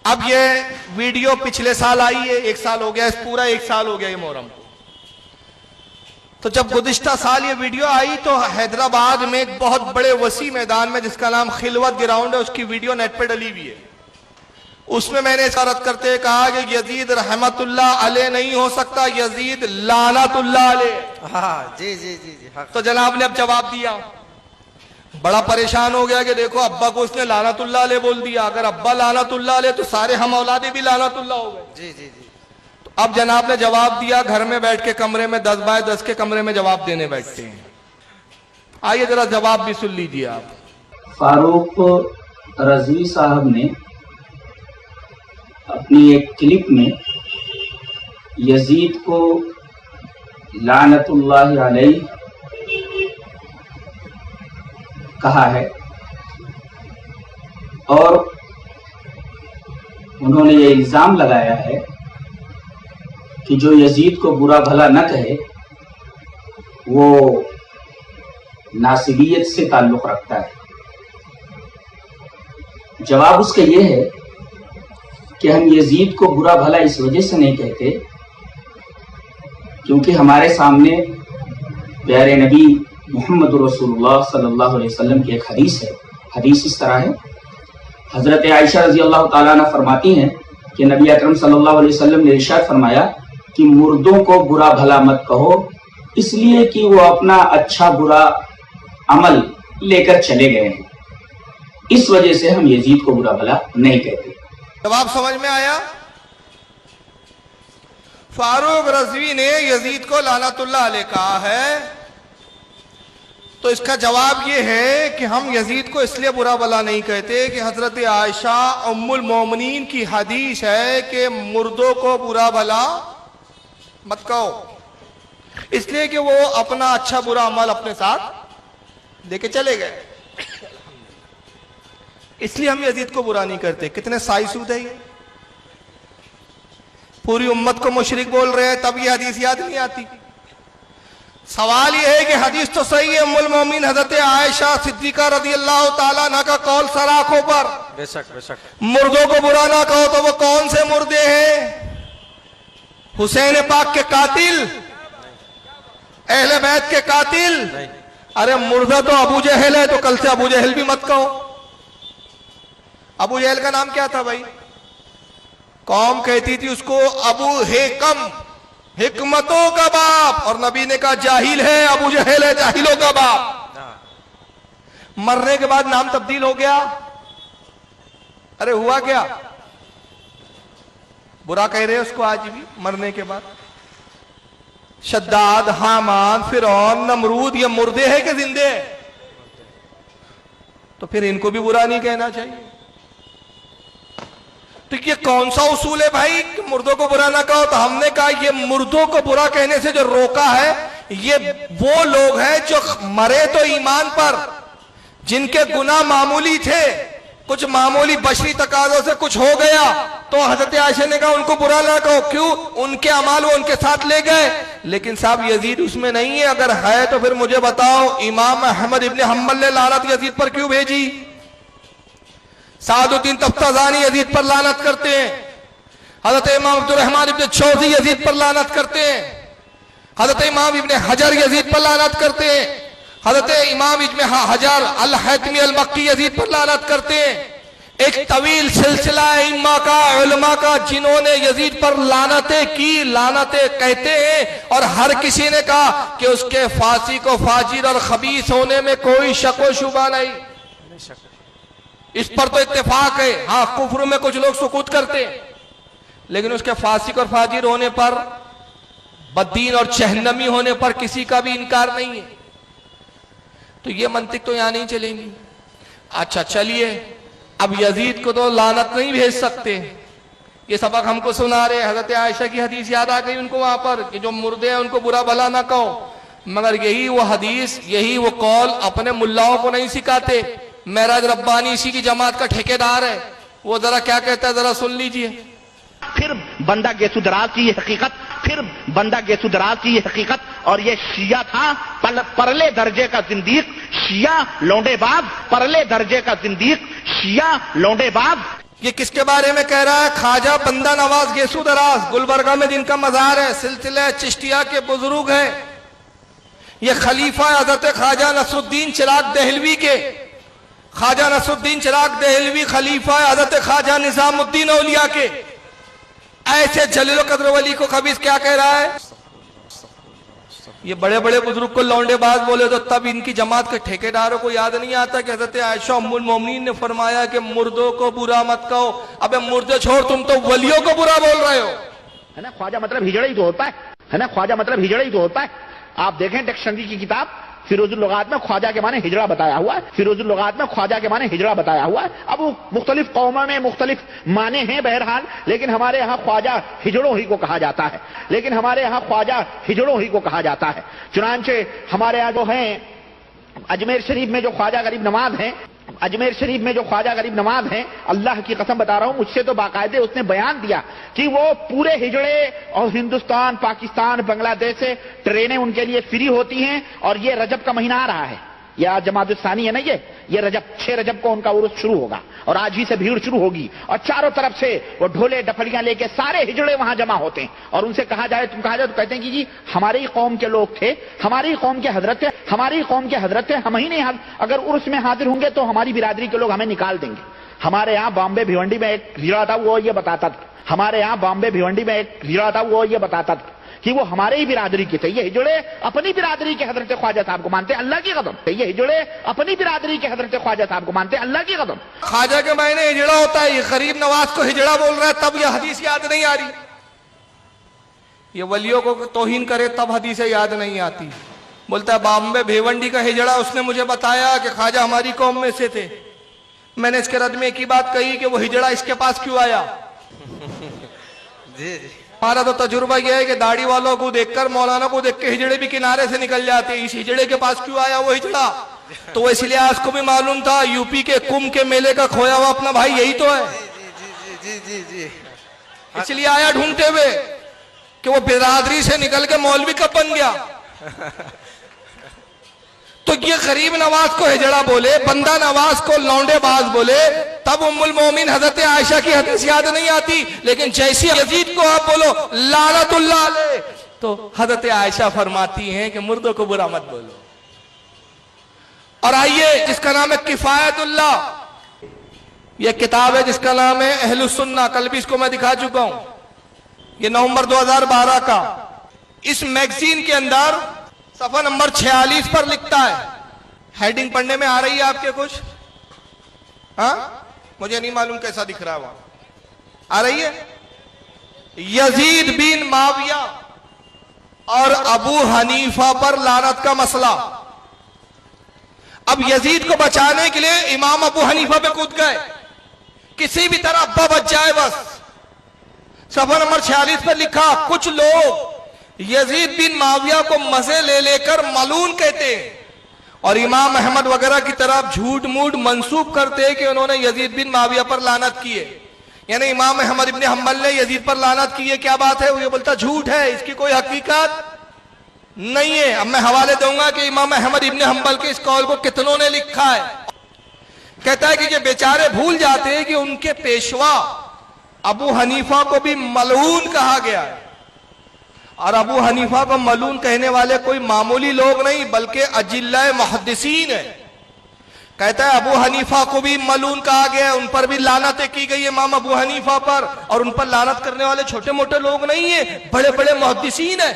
अब ये वीडियो पिछले साल आई है, 1 साल हो गया, इस पूरा 1 साल हो गया ये मोहर्रम को। तो जब गुज़िश्ता साल ये वीडियो आई तो हैदराबाद में एक बहुत बड़े वसी मैदान में जिसका नाम खिलवत ग्राउंड है, उसकी वीडियो नेट पे डली हुई है। उसमें मैंने इशारत करते हुए कहा कि यजीद रहमतुल्लाह अलैह नहीं हो सकता, यजीद लानतुल्लाह अलैह। हाँ जी जी जी जी हाँ। तो जनाब ने अब जवाब दिया, बड़ा परेशान हो गया कि देखो अब्बा को उसने लानतुल्लाह अलैह बोल दिया, अगर अब्बा लानतुल्लाह अलैह तो सारे हम औलादे भी लानतुल्लाह हो गए। जी जी जी। तो अब जनाब ने जवाब दिया, घर में बैठ के कमरे में 10 बाय 10 के कमरे में जवाब देने बैठते हैं। आइए जरा जवाब भी सुन लीजिए आप। फारूक रजवी साहब ने अपनी एक क्लिप में यजीद को लानतुल्लाह अलैह कहा है और उन्होंने ये इल्जाम लगाया है कि जो यजीद को बुरा भला न कहे वो नासिबियत से ताल्लुक रखता है। जवाब उसका ये है कि हम यजीद को बुरा भला इस वजह से नहीं कहते क्योंकि हमारे सामने प्यारे नबी मोहम्मद रसूलुल्लाह सल्लल्लाहु अलैहि वसल्लम की एक हदीस है। हदीस इस तरह है, हजरत आयशा रजी अल्लाह ताला अन्हा फरमाती हैं कि नबी अकरम सल्लल्लाहु अलैहि वसल्लम ने इरशाद फरमाया कि मुर्दों को बुरा भला मत कहो, इसलिए कि वो अपना अच्छा बुरा अमल लेकर चले गए हैं, इस वजह से हम यजीद को बुरा भला नहीं कहते। जवाब समझ में आया? फारूक रजवी ने यजीद को लानतुल्लाह अलैह कहा है, तो इसका जवाब यह है कि हम यजीद को इसलिए बुरा भला नहीं कहते कि हजरत आयशा उम्मुल मोमिनीन की हदीस है कि मुर्दों को बुरा भला मत कहो, इसलिए कि वो अपना अच्छा बुरा अमल अपने साथ लेके चले गए, इसलिए हम यजीद को बुरा नहीं करते। कितने साइसूद है ये, पूरी उम्मत को मुशरिक बोल रहे हैं, तब ये हदीस याद नहीं आती। सवाल यह है कि हदीस तो सही है, उम्मुल मोमिन हजरत आयशा सिद्दीका रज़ी अल्लाह ताला अन्हा का कौल सराखों पर, बेशक बेशक, मुर्दों को बुरा ना कहो, तो वो कौन से मुर्दे हैं? हुसैन पाक के कातिल, अहले बैत के कातिल? अरे मुर्दा तो अबू जहल है, तो कल से अबू जहल भी मत कहो। अबू जहल का नाम क्या था भाई? कौम कहती थी उसको अबू हेकम, हिकमतों का बाप, और नबी ने कहा जाहिल है, अबू जहल है जाहिलों का बाप। मरने के बाद नाम तब्दील हो गया। अरे हुआ क्या? बुरा कह रहे हैं उसको आज भी मरने के बाद। शद्दाद, हामान, फिरौन, नमरूद, ये मुर्दे हैं कि जिंदे हैं? तो फिर इनको भी बुरा नहीं कहना चाहिए। तो ये कौन सा उसूल है भाई कि मुर्दों को बुरा ना कहो? तो हमने कहा ये मुर्दों को बुरा कहने से जो रोका है, ये वो लोग हैं जो मरे तो ईमान पर, जिनके गुनाह मामूली थे, कुछ मामूली बशरी तकाजों से कुछ हो गया, तो हजरत आयशा ने कहा उनको बुरा ना कहो। क्यों? उनके अमाल वो उनके साथ ले गए। लेकिन साहब यजीद उसमें नहीं है, अगर है तो फिर मुझे बताओ इमाम अहमद इब्न हम्बल ने लानत यजीद पर क्यों भेजी? सादुद्दीन तफ्ताज़ानी यजीद पर लानत करते हैं, हजरत इमाम अब्दुल रहमान इब्न चौधरी यजीद पर लानत करते हैं, हजरत इमाम इब्न हजर यजीद पर लानत करते हैं, हजरत इमाम इब्न हजर अल हैतमी अल मक्की यजीद पर लानत करते हैं। एक तवील सिलसिला इम्मा का, उलमा का, जिन्होंने यजीद पर लानतें की, लानतें कहते हैं, और हर किसी ने कहा कि उसके फासी को फाजिर और खबीस होने में कोई शक व शुबा नहीं। इस पर तो इत्तेफाक है। हाँ, कुफ्र में कुछ लोग सुकूत करते हैं, लेकिन उसके फासिक और फाजिर होने पर, बददीन और जहन्नमी होने पर किसी का भी इनकार नहीं है। तो ये मंतिक तो यहां नहीं चलेंगी। अच्छा चलिए, अब यजीद को तो लानत नहीं भेज सकते, ये सबक हमको सुना रहे। हजरत आयशा की हदीस याद आ गई उनको वहां पर कि जो मुर्दे हैं उनको बुरा भला ना कहो, मगर यही वो हदीस, यही वो कौल अपने मुल्लाओं को नहीं सिखाते। मेराज रब्बानी इसी की जमात का ठेकेदार है, वो जरा क्या कहता है जरा सुन लीजिए। फिर बंदा गेसुदराज की ये हकीकत, फिर बंदा गेसुदराज की ये हकीकत, और ये शिया था परले दर्जे का जिंदीक, शिया लौंडेबाज, परले दर्जे का जिंदीक, शिया लौंडेबाज। ये किसके बारे में कह रहा है? ख्वाजा बंदा नवाज गेसू दराज, गुलबर्गा में जिनका मजार है, सिलसिला चिश्तिया के बुजुर्ग है। ये खलीफा हजरत ख्वाजा नसरुद्दीन चिराग दहलवी के, ख्वाजा नसरुद्दीन चिराग दहलवी खलीफा हजरत ख्वाजा निजामुद्दीन औलिया के। ऐसे जलील कद्र वली को खबीस क्या कह रहा है? ये बड़े बड़े बुजुर्ग को लौंडेबाज बोले तो तब इनकी जमात के ठेकेदारों को याद नहीं आता कि हजरत आयशा उम्मुल मोमिनीन ने फरमाया कि मुर्दों को बुरा मत कहो। अबे मुर्दे छोड़, तुम तो वलियों को बुरा बोल रहे हो। है ना, ख्वाजा मतलब हिजड़ा ही तो होता है ना, ख्वाजा मतलब हिजड़ा ही तो होता है। आप देखें डिक्शनरी की किताब फिरोजुल लुगात में ख्वाजा के माने हिजड़ा बताया हुआ है, फिरोजुल लुगात में ख्वाजा के माने हिजड़ा बताया हुआ है। अब वो मुख्तलिफ कौमों में मुख्तलिफ माने हैं बहरहाल, लेकिन हमारे यहाँ ख्वाजा हिजड़ों ही को कहा जाता है, लेकिन हमारे यहाँ ख्वाजा हिजड़ों ही को कहा जाता है। चुनांचे हमारे यहाँ जो है अजमेर शरीफ में जो ख्वाजा गरीब नवाज हैं, अजमेर शरीफ में जो ख्वाजा गरीब नवाज हैं, अल्लाह की कसम बता रहा हूं, मुझसे तो बाकायदे उसने बयान दिया कि वो पूरे हिजड़े और हिंदुस्तान, पाकिस्तान, बांग्लादेश से ट्रेनें उनके लिए फ्री होती हैं। और ये रजब का महीना आ रहा है, ये आज जमात-उस-सानी है ना, ये रजब 6 रजब को उनका उर्स शुरू होगा और आज ही से भीड़ शुरू होगी और चारों तरफ से वो ढोले डफलियां लेके सारे हिजड़े वहां जमा होते हैं। और उनसे कहा जाए, तुम कहा जाए तो कहते हैं कि जी हमारी ही कौम के लोग थे, हमारी ही कौम के हजरत थे, हमारी ही कौम के हजरत थे, हम ही नहीं, अगर उर्स में हाजिर होंगे तो हमारी बिरादरी के लोग हमें निकाल देंगे। हमारे यहाँ बॉम्बे भिवंडी में एक हिजड़ा था, वो ये बताता था, हमारे यहाँ बॉम्बे भिवंडी में एक हिजड़ा था, वो ये बताता था कि वो हमारे ही बिरादरी के थे। ये हिजड़े अपनी बिरादरी के हजरत ख्वाजा साहब को मानते, अल्लाह की कदम। ये हिजड़े अपनी बिरादरी के हजरत ख्वाजा साहब को मानते, अल्लाह की कदम। ख्वाजा के मायने हिजड़ा होता है, ये गरीब नवाज को हिजड़ा बोल रहा है, तब ये हदीस याद नहीं आ रही। ये वलियों को तौहीन करे तब हदीसें याद नहीं आती। बोलता है बॉम्बे भिवंडी का हिजड़ा, उसने मुझे बताया कि ख्वाजा हमारी कौम में से थे। मैंने इसके रद में एक ही बात कही कि वो हिजड़ा इसके पास क्यों आया। जी जी, हमारा तो तजुर्बा यह है कि दाढ़ी वालों को देखकर, मौलाना को देख के हिजड़े भी किनारे से निकल जाते हैं। इस हिजड़े के पास क्यों आया वो हिजड़ा? तो वो इसलिए आज को भी मालूम था, यूपी के कुंभ के मेले का खोया हुआ अपना भाई यही तो है, जी जी जी, इसलिए आया ढूंढते हुए कि वो बिरादरी से निकल के मौलवी कब बन गया। तो ये गरीब नवाज को हिजड़ा बोले, बंदा नवाज को लौंडेबाज बोले, तब उम्मुल मोमिन हजरत आयशा की हदीस याद नहीं आती। लेकिन जैसी यजीद को आप बोलो लानतुल्लाह अलैह, तो हजरत आयशा फरमाती हैं कि मुर्दों को बुरा मत बोलो। और आइए, जिसका नाम है किफायतुल्लाह, यह किताब है जिसका नाम है अहलुस सुन्ना, कल भी इसको मैं दिखा चुका हूं, ये नवंबर 2012 का। इस मैगजीन के अंदर सफा नंबर 46 पर लिखता है, हेडिंग पढ़ने में आ रही है आपके कुछ? हाँ, मुझे नहीं मालूम कैसा दिख रहा है, वहां आ रही है? यजीद बिन माविया और अबू हनीफा पर लानत का मसला। अब यजीद को बचाने के लिए इमाम अबू हनीफा पे कूद गए, किसी भी तरह अब्बा बच जाए बस। सफा नंबर 46 पर लिखा, कुछ लोग यजीद बिन माविया को मजे ले लेकर मलून कहते हैं और इमाम अहमद वगैरह की तरफ झूठ मूठ मंसूब करते हैं कि उन्होंने यजीद बिन माविया पर लानत की है, यानी इमाम अहमद इब्ने हम्बल ने यजीद पर लानत की है। क्या बात है? वो ये बोलता झूठ है, इसकी कोई हकीकत नहीं है। अब मैं हवाले दूंगा कि इमाम अहमद इब्ने हम्बल के इस कौल को कितनों ने लिखा है। कहता है कि ये बेचारे भूल जाते हैं कि उनके पेशवा अबू हनीफा को भी मलऊन कहा गया है, और अबू हनीफा को मलून कहने वाले कोई मामूली लोग नहीं बल्कि अजिल्ला मुहद्दिसीन है। कहता है अबू हनीफा को भी मलून कहा गया है, उन पर भी लानतें की गई है इमाम अबू हनीफा पर, और उन पर लानत करने वाले छोटे मोटे लोग नहीं है, बड़े बड़े मुहद्दिसीन है।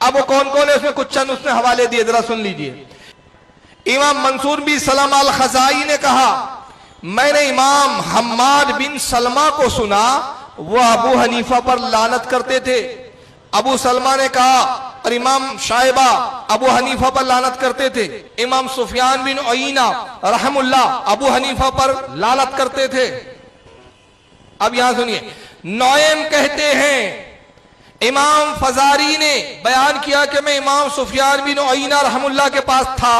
अब वो कौन कौन है उसमें कुछ चंद उसने हवाले दिए, जरा सुन लीजिए। इमाम मंसूर बिन सलमा अल खज़ाई ने कहा, मैंने इमाम हम्माद बिन सलमा को सुना, वह अबू हनीफा पर लानत करते थे। अबू सलमा ने कहा, और इमाम शाइबा अबू हनीफा पर लानत करते थे। इमाम सुफियान बिन उयैना रहमुल्लाह अबू हनीफा पर लानत करते थे। अब यहां सुनिए, नौयम कहते हैं, इमाम फजारी ने बयान किया कि मैं इमाम सुफियान बिन उयैना रहमुल्लाह के पास था,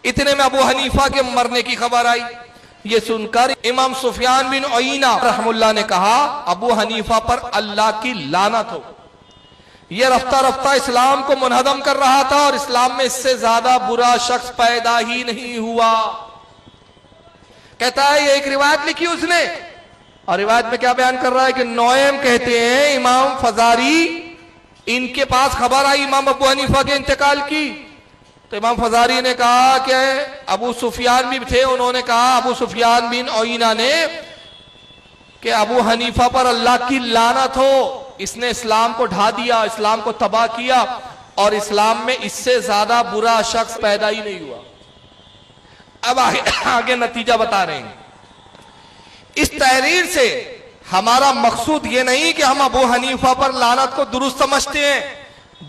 इतने में अबू हनीफा के मरने की खबर आई। ये सुनकर इमाम सुफियान बिन उयैना रहमुल्लाह ने कहा, अबू हनीफा पर अल्लाह की लानत हो। यह रफ्ता रफ्ता इस्लाम को मुनहदम कर रहा था और इस्लाम में इससे ज्यादा बुरा शख्स पैदा ही नहीं हुआ। कहता है, ये एक रिवायत लिखी उसने और रिवायत में क्या बयान कर रहा है कि नौएम कहते हैं इमाम फजारी, इनके पास खबर आई इमाम अबू हनीफा के इंतकाल की, तो इमाम फजारी ने कहा कि अबू सुफियान भी थे, उन्होंने कहा अबू सुफियान बिन ओइना ने कि अबू हनीफा पर अल्लाह की लानत हो, इसने इस्लाम को ढा दिया, इस्लाम को तबाह किया, और इस्लाम में इससे ज्यादा बुरा शख्स पैदा ही नहीं हुआ। अब आगे नतीजा बता रहे हैं। इस तहरीर से हमारा मकसूद ये नहीं कि हम अबू हनीफा पर लानत को दुरुस्त समझते हैं,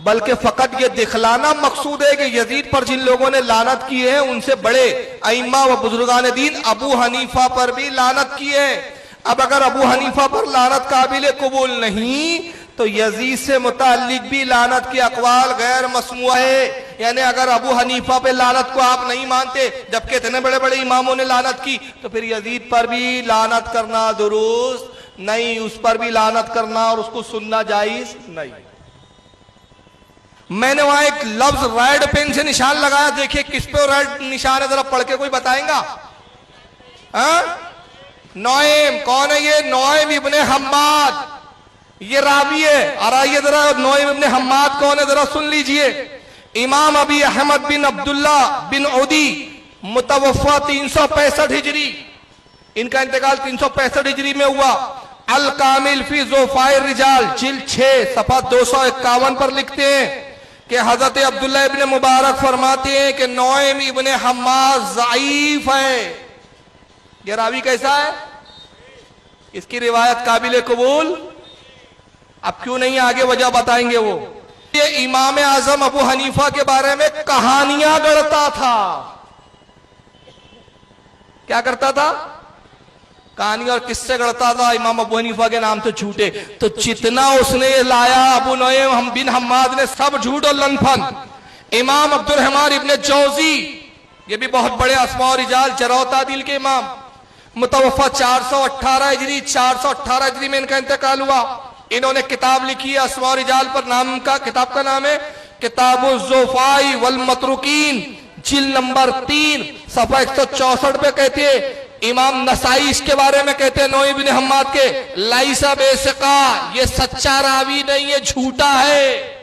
बल्कि फकत ये दिखलाना मकसूद है कि यजीद पर जिन लोगों ने लानत की है उनसे बड़े अइम्मा व बुजुर्गान दीन अबू हनीफा पर भी लानत की है। अब अगर अबू हनीफा पर लानत काबिल कबूल नहीं तो यजीद से मुताल्लिक भी लानत के अकवाल गैर मसमुआ है। यानी अगर अबू हनीफा पे लानत को आप नहीं मानते, जबकि इतने बड़े बड़े इमामों ने लानत की, तो फिर यजीद पर भी लानत करना दुरुस्त नहीं, उस पर भी लानत करना और उसको सुनना जायज नहीं। मैंने वहां एक लफ्ज रेड पेन से निशान लगाया, देखिए किस पे रेड निशान है, जरा पढ़ के कोई बताएगा? नौएम कौन है ये? नौएम इब्ने हम्माद, ये रावी है। और आइए जरा नौएम इब्ने हम्माद कौन है, जरा सुन लीजिए। इमाम अबी अहमद बिन अब्दुल्ला बिन उदी, मुतवफ़ा 365 हिजरी, इनका इंतकाल 365 हिजरी में हुआ। अल कामिल फी ज़ोफ़ाए रिजाल जिल्द 6 सफ़ा 251 पर लिखते हैं कि हजरत अब्दुल्ला इब्ने मुबारक फरमाते हैं कि नौएम इब्ने हम्माद ज़ईफ है। ये रावी कैसा है? इसकी रिवायत काबिल कबूल? अब क्यों नहीं, आगे वजह बताएंगे वो। ये इमाम आजम अबू हनीफा के बारे में कहानियां गढ़ता था। क्या करता था? कहानी और किससे गढ़ता था? इमाम अबू हनीफा के नाम से झूठे। तो जितना उसने लाया अबू नौएम हम बिन हम्माद ने, सब झूठ और लनफन। इमाम अब्दुल रहमान इब्ने जौजी, ये भी बहुत बड़े अस्मा और रिजाल जरा तादील के इमाम, मुतवफ़ा 418 हिजरी, 418 हिजरी में इनका इंतकाल हुआ। इन्होंने किताब लिखी है अस्मा और रिजाल पर, नाम का किताब का नाम है किताबुज़ ज़ोफ़ाई वल मतरूकीन, जिल्द नंबर 3 सफ़ा 164 पे कहते हैं। इमाम नसाई इसके बारे में कहते हैं नौएम इब्ने हम्माद के, लाइसा बेसिका, ये सच्चा रावी नहीं, ये झूठा है।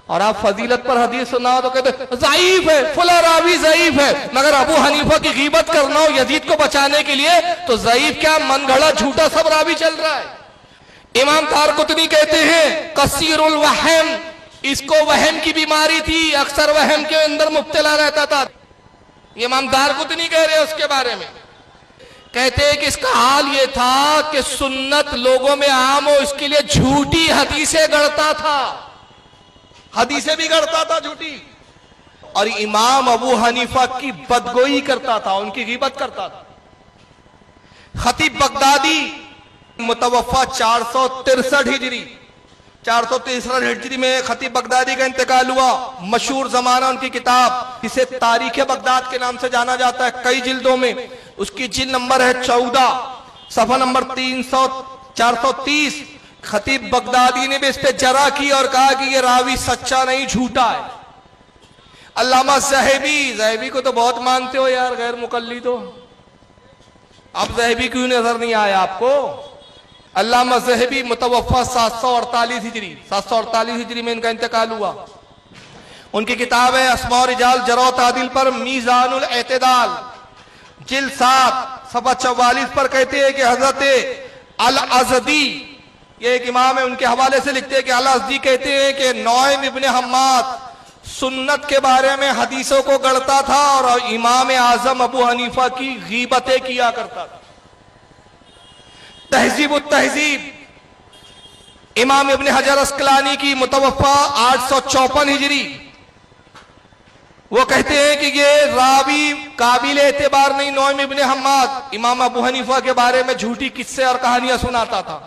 और आप फजीलत पर हदीस सुनाओ तो कहते ज़ईफ है, फला रावी ज़ईफ है। मगर अबू हनीफा की गीबत करना हो यजीद को बचाने के लिए तो ज़ईफ क्या, मन गढ़ा झूठा सब रावी चल रहा है। इमाम दारकुतनी कहते हैं कसीरुल वहम, इसको वहम की बीमारी थी, अक्सर वहम के अंदर मुब्तला रहता था। इमाम दारकुतनी कह रहे हैं उसके बारे में, कहते हैं कि इसका हाल ये था कि सुन्नत लोगों में आम हो, इसके लिए झूठी हदीसें गढ़ता था, हदीसें भी गढ़ता था झूठी। और इमाम अबू हनीफा की बदगोई करता था, उनकी गिबत करता था। खतीब बगदादी, मुतवफ़ा 463 हिजरी, 463 हिजरी में खतीब बगदादी का इंतकाल हुआ। मशहूर जमाना उनकी किताब, इसे तारीख बगदाद के नाम से जाना जाता है, कई जिल्दों में। उसकी जिल्द नंबर है 14 सफ़ा नंबर 430। खतीब बगदादी ने भी इस पे जरा की और कहा कि ये रावी सच्चा नहीं, झूठा है। अल्लामा ज़हबी को तो बहुत मानते हो यार, गैर मुकल्लिद हो। अब ज़हबी क्यों नजर नहीं आया आपको? अल्लामा ज़हबी मुतवफ़ा 748 हिजरी, 748 हिजरी में इनका इंतकाल हुआ। उनकी किताब है अस्मा और रिजाल जरा तादील पर, मीज़ानुल एतदाल जिल्द 7 सफ़ा 44 पर कहते हैं कि हज़रत अल अज़दी, ये एक इमाम है, उनके हवाले से लिखते हैं कि अल अज़दी कहते हैं कि नौएम इब्ने हम्माद सुन्नत के बारे में हदीसों को गढ़ता था और इमाम आजम अबू हनीफा की गीबतें किया करता था। तहज़ीब इमाम इब्ने हजर अस्कलानी की मुतवफ़ा 854 हिजरी, वो कहते हैं कि ये रावी काबिल एतबार नहीं, नौएम इब्ने हम्माद इमाम अबू हनीफा के बारे में झूठी किस्से और कहानियां सुनाता था।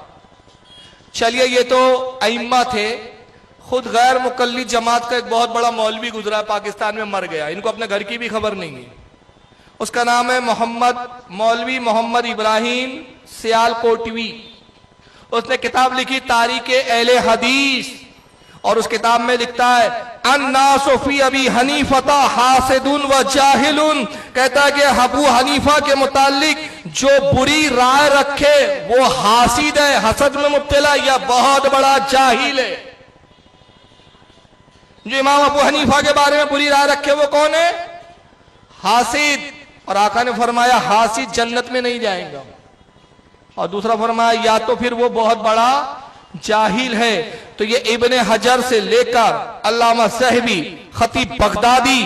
चलिए, ये तो अइम्मा थे। खुद गैर मुकल्लिद जमात का एक बहुत बड़ा मौलवी गुजरा, पाकिस्तान में मर गया, इनको अपने घर की भी खबर नहीं है। उसका नाम है मौलवी मोहम्मद इब्राहिम सियालकोटवी। उसने किताब लिखी तारीख अहले हदीस, और उस किताब में लिखता है अन्नासुफी अबी हनीफता हासिदुन व जाहिलुन, कहता है कि अबू हनीफा के मुतालिक जो बुरी राय रखे वो हासिद है, हसद में मुब्तला या बहुत बड़ा जाहिल है। जो इमाम अबू हनीफा के बारे में बुरी राय रखे वो कौन है? हासिद। और आका ने फरमाया हासिद जन्नत में नहीं जाएगा। और दूसरा फरमाया या तो फिर वो बहुत बड़ा जाहिल है। तो ये इब्ने हजर से लेकर अल्लामा सहबी, खतीब बगदादी,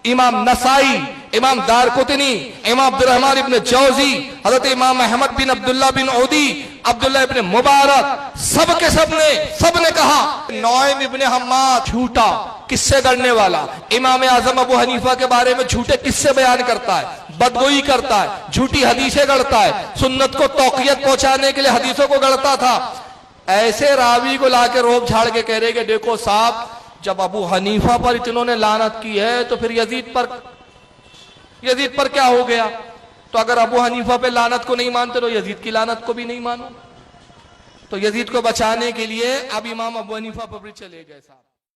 इमाम नसाई, इमाम दारकुतनी, इमाम अब्दुर्रहमान इब्न जौजी, हजरत इमाम अहमद बिन अब्दुल्ला बिन औदी, अब्दुल्ला इब्न मुबारक, सबने कहा नौइम इब्न हम्माद झूठा, किस्से गढ़ने वाला। इमाम आजम अबू हनीफा के बारे में झूठे किस्से बयान करता है, बदगोई करता है, झूठी हदीसें गढ़ता है, सुन्नत को तौक़ियत पहुंचाने के लिए हदीसों को गढ़ता था। ऐसे रावी को लाके रोब झाड़ के कह रहे कि देखो साहब, जब अबू हनीफा पर इन्होंने लानत की है तो फिर यजीद पर क्या हो गया? तो अगर अबू हनीफा पे लानत को नहीं मानते तो यजीद की लानत को भी नहीं मानो। तो यजीद को बचाने के लिए अब इमाम अबू हनीफा पर भी चले गए साहब।